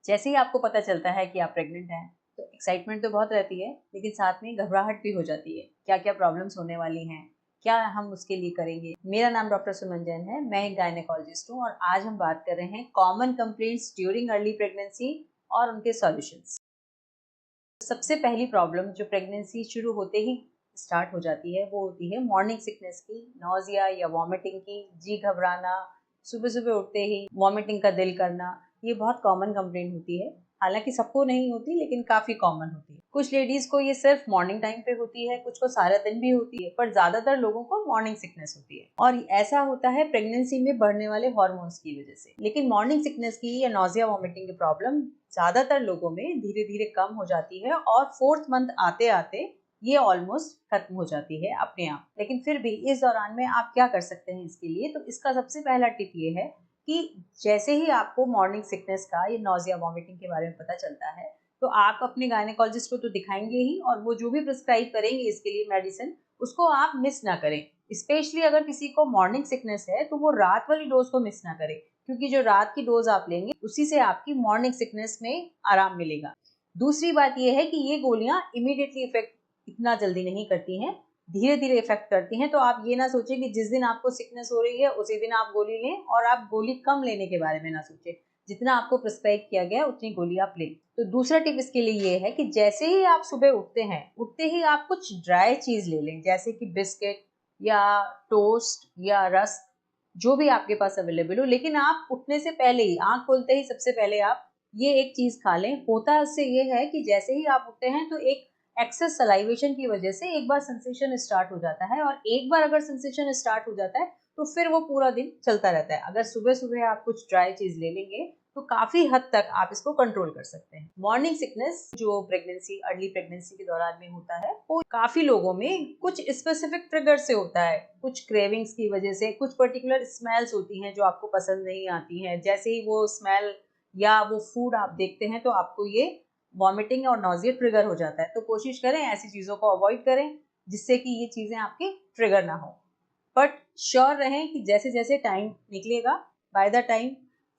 जैसे ही आपको पता चलता है कि आप प्रेग्नेंट हैं तो एक्साइटमेंट तो बहुत रहती है, लेकिन साथ में घबराहट भी हो जाती है। क्या क्या प्रॉब्लम्स होने वाली हैं, क्या हम उसके लिए करेंगे। मेरा नाम डॉक्टर सुमन जैन है, मैं एक गायनेकोलॉजिस्ट हूँ और आज हम बात कर रहे हैं common complaints during early pregnancy और उनके सॉल्यूशंस। सबसे पहली प्रॉब्लम जो प्रेगनेंसी शुरू होते ही स्टार्ट हो जाती है वो होती है मॉर्निंग सिकनेस की, नॉजिया या वॉमिटिंग की, जी घबराना, सुबह सुबह उठते ही वॉमिटिंग का दिल करना। ये बहुत कॉमन कंप्लेंट होती है। हालांकि सबको नहीं होती, लेकिन काफी कॉमन होती है। कुछ लेडीज को ये सिर्फ मॉर्निंग टाइम पे होती है, कुछ को सारा दिन भी होती है, पर ज्यादातर लोगों को मॉर्निंग सिकनेस होती है और ऐसा होता है प्रेगनेंसी में बढ़ने वाले हार्मोन्स की वजह से। लेकिन मॉर्निंग सिकनेस की या नॉजिया वॉमिटिंग की प्रॉब्लम ज्यादातर लोगों में धीरे धीरे कम हो जाती है और 4th मंथ आते आते ये ऑलमोस्ट खत्म हो जाती है अपने आप। लेकिन फिर भी इस दौरान में आप क्या कर सकते हैं इसके लिए, तो इसका सबसे पहला टिप ये है कि जैसे ही आपको मॉर्निंग सिकनेस का या नॉजिया वॉमिटिंग के बारे में पता चलता है तो आप अपने गायनेकोलॉजिस्ट को तो दिखाएंगे ही, और वो जो भी प्रिस्क्राइब करेंगे इसके लिए मेडिसिन, उसको आप मिस ना करें। स्पेशली अगर किसी को मॉर्निंग सिकनेस है तो वो रात वाली डोज को मिस ना करें, क्योंकि जो रात की डोज आप लेंगे उसी से आपकी मॉर्निंग सिकनेस में आराम मिलेगा। दूसरी बात यह है कि ये गोलियां इमीडिएटली इफेक्ट इतना जल्दी नहीं करती हैं, धीरे धीरे इफेक्ट करती हैं। तो आप ये ना सोचें कि जिस दिन आपको सिकनेस हो रही है उसी दिन आप गोली लें, और आप गोली कम लेने के बारे में ना सोचें। जितना आपको प्रिस्क्राइब किया गया उतनी गोली आप लें। तो दूसरा टिप इसके लिए ये है कि जैसे ही आप सुबह उठते ही आप कुछ ड्राई चीज ले लें, जैसे कि बिस्किट या टोस्ट या रस्क, जो भी आपके पास अवेलेबल हो। लेकिन आप उठने से पहले ही, आंख खोलते ही सबसे पहले आप ये एक चीज खा लें। होता उससे ये है कि जैसे ही आप उठते हैं तो एक एक्सेस सलाइवेशन की वजह से एक बार सेंसेशन स्टार्ट हो जाता है, और एक बार अगर सेंसेशन स्टार्ट हो जाता है तो फिर वो पूरा दिन चलता रहता है। अगर सुबह सुबह आप कुछ ड्राई चीज ले लेंगे तो काफी हद तक आप इसको कंट्रोल कर सकते हैं। मॉर्निंग सिकनेस जो प्रेगनेंसी, अर्ली प्रेगनेंसी के दौरान में होता है, वो काफी लोगों में कुछ स्पेसिफिक ट्रिगर से होता है। कुछ क्रेविंग्स की वजह से, कुछ पर्टिकुलर स्मेल्स होती हैं जो आपको पसंद नहीं आती हैं। जैसे ही वो स्मेल या वो फूड आप देखते हैं तो आपको ये वॉमिटिंग और नॉजिया ट्रिगर हो जाता है। तो कोशिश करें ऐसी चीजों को अवॉइड करें जिससे कि ये चीजें आपकी ट्रिगर ना हो। बट श्योर रहें कि जैसे जैसे टाइम निकलेगा, by the time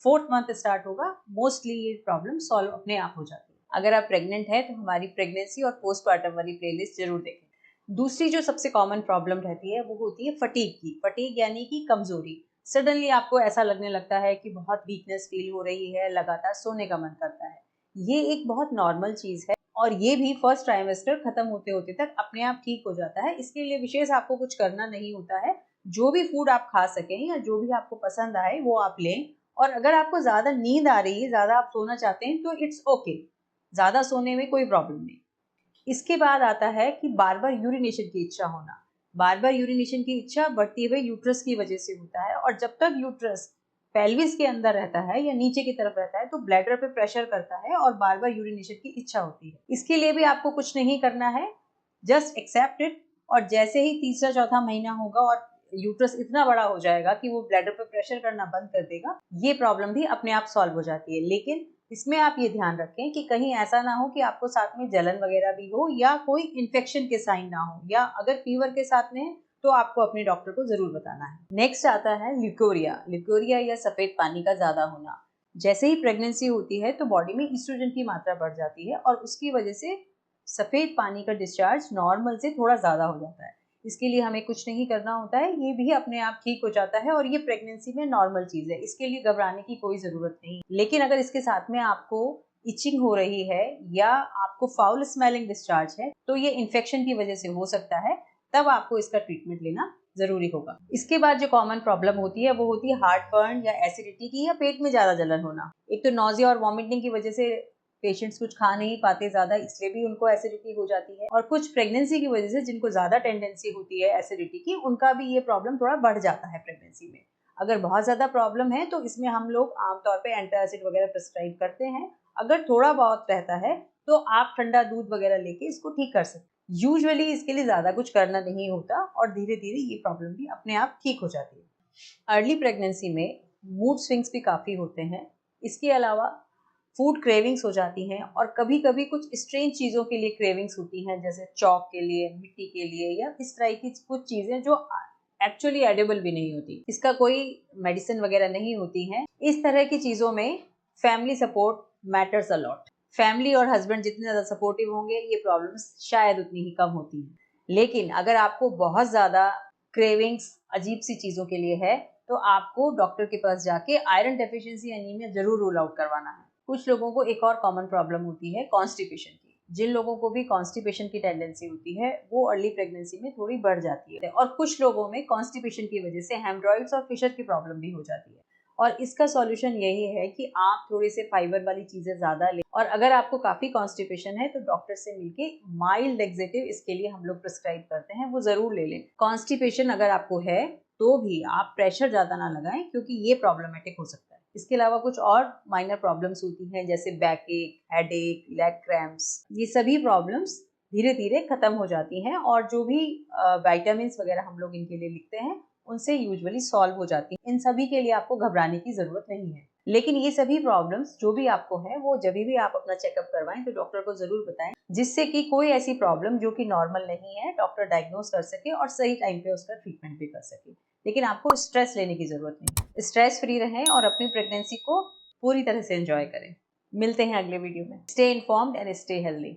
4th month start होगा, मोस्टली ये प्रॉब्लम सॉल्व अपने आप हो जाती है। अगर आप प्रेग्नेंट हैं तो हमारी प्रेगनेंसी और पोस्टमार्टम वाली प्लेलिस्ट जरूर देखें। दूसरी जो सबसे कॉमन प्रॉब्लम रहती है वो होती है फटीग की। फटीग यानी कि कमजोरी। सडनली आपको ऐसा लगने लगता है कि बहुत वीकनेस फील हो रही है, लगातार सोने का मन करता है। ये एक बहुत नॉर्मल चीज है और ये भी फर्स्ट ट्राइमेस्टर खत्म होते होते तक अपने आप ठीक हो जाता है। इसके लिए विशेष आपको कुछ करना नहीं होता है। जो भी फूड आप खा सकें या जो भी आपको पसंद आए वो आप लें। और अगर आपको ज्यादा नींद आ रही है, ज्यादा आप सोना चाहते हैं, तो इट्स ओके, ज्यादा सोने में कोई प्रॉब्लम नहीं। इसके बाद आता है कि बार बार यूरिनेशन की इच्छा होना। बार बार यूरिनेशन की इच्छा बढ़ती हुए यूट्रस की वजह से होता है, और जब तक यूट्रस पेल्विस के अंदर रहता है या नीचे की तरफ रहता है तो ब्लैडर पे प्रेशर करता है और बार बार यूरिनेशन की इच्छा होती है। इसके लिए भी आपको कुछ नहीं करना है, जस्ट एक्सेप्ट इट। और जैसे ही तीसरा चौथा महीना होगा और यूट्रस इतना बड़ा हो जाएगा कि वो ब्लैडर पे प्रेशर करना बंद कर देगा, ये प्रॉब्लम भी अपने आप सॉल्व हो जाती है। लेकिन इसमें आप ये ध्यान रखें कि कहीं ऐसा ना हो कि आपको साथ में जलन वगैरह भी हो या कोई इन्फेक्शन के साइन ना हो, या अगर फीवर के साथ में है तो आपको अपने डॉक्टर को जरूर बताना है। नेक्स्ट आता है ल्यूकोरिया। ल्यूकोरिया या सफेद पानी का ज्यादा होना। जैसे ही प्रेगनेंसी होती है तो बॉडी में ईस्ट्रोजन की मात्रा बढ़ जाती है और उसकी वजह से सफेद पानी का डिस्चार्ज नॉर्मल से थोड़ा ज्यादा हो जाता है। इसके लिए हमें कुछ नहीं करना होता है, ये भी अपने आप ठीक हो जाता है और ये प्रेगनेंसी में नॉर्मल चीज है, इसके लिए घबराने की कोई जरूरत नहीं। लेकिन अगर इसके साथ में आपको इचिंग हो रही है या आपको फाउल स्मेलिंग डिस्चार्ज है तो ये इन्फेक्शन की वजह से हो सकता है, तब आपको इसका ट्रीटमेंट लेना जरूरी होगा। इसके बाद जो कॉमन प्रॉब्लम होती है वो होती है हार्ट बर्न या एसिडिटी की, या पेट में ज्यादा जलन होना। एक तो नॉजिया और वॉमिटिंग की वजह से पेशेंट्स कुछ खा नहीं पाते ज्यादा, इसलिए भी उनको एसिडिटी हो जाती है। और कुछ प्रेगनेंसी की वजह से जिनको ज्यादा टेंडेंसी होती है एसिडिटी की, उनका भी ये प्रॉब्लम थोड़ा बढ़ जाता है प्रेगनेंसी में। अगर बहुत ज्यादा प्रॉब्लम है तो इसमें हम लोग आमतौर पे एंटासिड वगैरह प्रिस्क्राइब करते हैं। अगर थोड़ा बहुत रहता है तो आप ठंडा दूध वगैरह लेके इसको ठीक कर सकते हैं। यूजुअली इसके लिए ज्यादा कुछ करना नहीं होता और धीरे धीरे ये प्रॉब्लम भी अपने आप ठीक हो जाती है। अर्ली प्रेगनेंसी में मूड स्विंग्स भी काफी होते हैं। इसके अलावा फूड क्रेविंग्स हो जाती हैं और कभी कभी कुछ स्ट्रेंज चीजों के लिए क्रेविंग्स होती हैं, जैसे चौक के लिए, मिट्टी के लिए, या इस तरह की कुछ चीजें जो एक्चुअली एडिबल भी नहीं होती। इसका कोई मेडिसिन वगैरह नहीं होती है। इस तरह की चीजों में family support matters a lot. Family और हस्बैंड जितने ज़्यादा सपोर्टिव होंगे ये प्रॉब्लम्स शायद उतनी ही कम होती हैं। लेकिन अगर आपको बहुत ज़्यादा क्रेविंग्स अजीब सी चीज़ों के लिए है तो आपको डॉक्टर के पास जाके आयरन डेफिशिएंसी एनीमिया जरूर रूल आउट करवाना है। कुछ लोगों को एक और कॉमन प्रॉब्लम होती है कॉन्स्टिपेशन की। जिन लोगों को भी कॉन्स्टिपेशन की टेंडेंसी होती है वो अर्ली प्रेगनेंसी में थोड़ी बढ़ जाती है और कुछ लोगों में कॉन्स्टिपेशन की वजह से हेमरॉइड्स और फिशर की प्रॉब्लम भी हो जाती है। और इसका सॉल्यूशन यही है कि आप थोड़े से फाइबर वाली चीजें ज्यादा लें और अगर आपको काफी कॉन्स्टिपेशन है तो डॉक्टर से मिलके माइल्ड लेक्सेटिव इसके लिए हम लोग प्रिस्क्राइब करते हैं वो जरूर ले लें। कॉन्स्टिपेशन अगर आपको है तो भी आप प्रेशर ज्यादा ना लगाएं क्योंकि ये प्रॉब्लमेटिक हो सकता है। इसके अलावा कुछ और माइनर प्रॉब्लम्स होती हैं जैसे बैक एक, हेडेक, लेग क्रैम्प्स। ये सभी प्रॉब्लम्स धीरे धीरे खत्म हो जाती हैं और जो भी विटामिन वगैरह हम लोग इनके लिए लिखते हैं उनसे यूजुअली सॉल्व हो जाती है। इन सभी के लिए आपको घबराने की जरूरत नहीं है। लेकिन ये सभी प्रॉब्लम्स जो भी आपको है वो जब भी आप अपना चेकअप करवाएं तो डॉक्टर को जरूर बताएं जिससे कि कोई ऐसी प्रॉब्लम जो कि नॉर्मल नहीं है डॉक्टर डायग्नोज कर सके और सही टाइम पे उसका ट्रीटमेंट भी कर सके। लेकिन आपको स्ट्रेस लेने की जरूरत नहीं। स्ट्रेस फ्री रहें और अपनी प्रेगनेंसी को पूरी तरह से एंजॉय करें। मिलते हैं अगले वीडियो में। Stay informed and stay healthy.